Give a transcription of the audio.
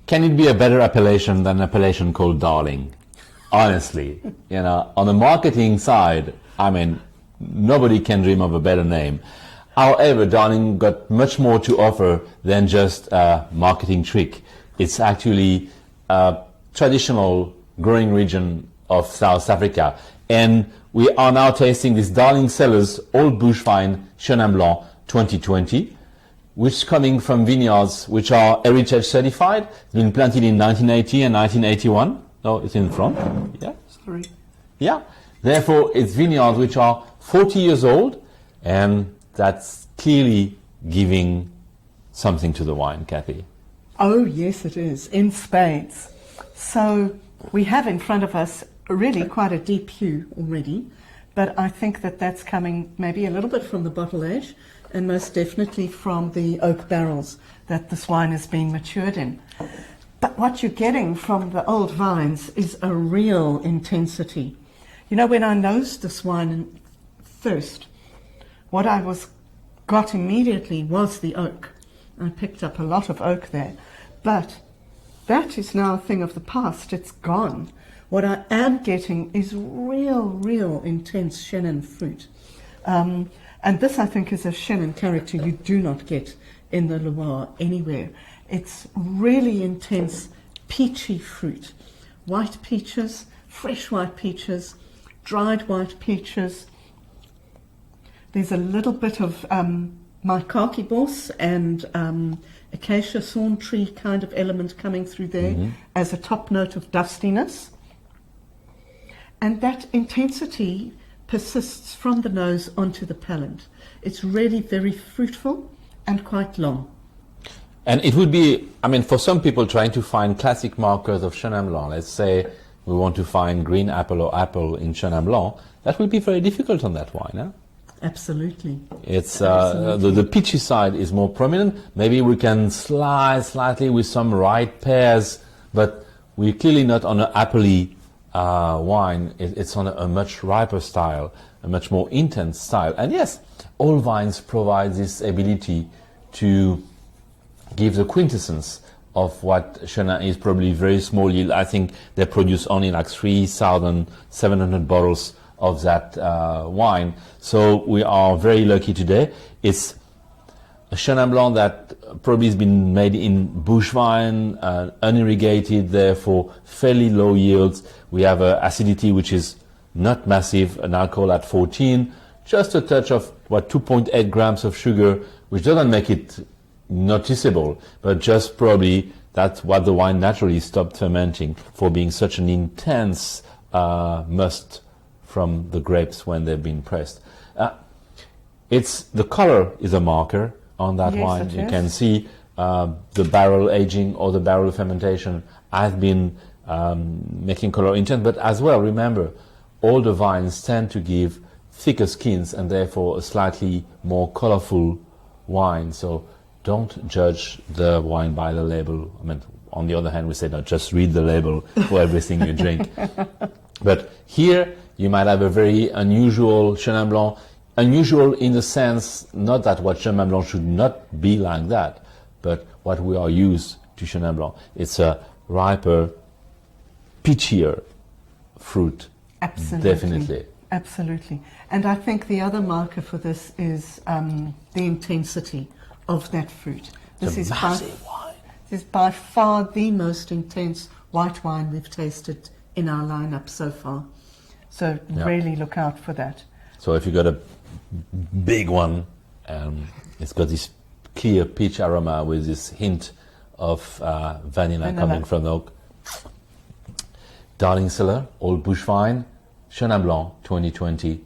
can it be a better appellation than an appellation called Darling? Honestly, on the marketing side, I mean, nobody can dream of a better name. However, Darling got much more to offer than just a marketing trick. It's actually a traditional growing region of South Africa. And we are now tasting this Darling Cellars Old Bush Vine Chenin Blanc 2020, which is coming from vineyards which are heritage certified. It's been planted in 1980 and 1981. No, it's in front. Yeah. Sorry. Yeah. Therefore, it's vineyards which are 40 years old, and that's clearly giving something to the wine, Kathy. Oh, yes, it is, in spades. So we have in front of us really quite a deep hue already, but I think that that's coming maybe a little bit from the bottle age and most definitely from the oak barrels that this wine is being matured in. But what you're getting from the old vines is a real intensity. When I nosed this wine first, what I got immediately was the oak. I picked up a lot of oak there, but that is now a thing of the past. It's gone. What I am getting is real intense Chenin fruit. And this, I think, is a Chenin character you do not get in the Loire anywhere. It's really intense, peachy fruit. White peaches, fresh white peaches, dried white peaches. There's a little bit of macaque boss and acacia thorn tree kind of element coming through there as a top note of dustiness. And that intensity persists from the nose onto the palate. It's really very fruitful and quite long. And it would be, for some people trying to find classic markers of Chenin Blanc, let's say we want to find green apple or apple in Chenin Blanc, that would be very difficult on that wine, huh? Absolutely. It's the peachy side is more prominent. Maybe we can slide slightly with some ripe pears, but we're clearly not on an appley wine. It's on a much riper style, a much more intense style. And yes, all vines provide this ability to give the quintessence of what Chenin is, probably very small yield. I think they produce only like 3,700 bottles of that wine. So we are very lucky today. It's a Chenin Blanc that probably has been made in bush vine, unirrigated, therefore fairly low yields. We have an acidity which is not massive, an alcohol at 14, just a touch of 2.8 grams of sugar, which doesn't make it noticeable, but just probably that's what the wine naturally stopped fermenting for being such an intense must from the grapes when they've been pressed. It's the color is a marker on that wine. You can see the barrel aging or the barrel fermentation has been making color intense, but as well, remember, all the vines tend to give thicker skins and therefore a slightly more colorful wine. So don't judge the wine by the label. On the other hand, we say, no, just read the label for everything you drink. But here, you might have a very unusual Chenin Blanc. Unusual in the sense, not that what Chenin Blanc should not be like that, but what we are used to Chenin Blanc. It's a riper, peachier fruit. Absolutely. Definitely. Absolutely. And I think the other marker for this is the intensity of that fruit. This is massive wine. This is by far the most intense white wine we've tasted in our lineup so far. So really look out for that. So if you got a big one, it's got this clear peach aroma with this hint of vanilla coming from the oak. Darling Cellar, Old Bush Vine, Chenin Blanc 2020.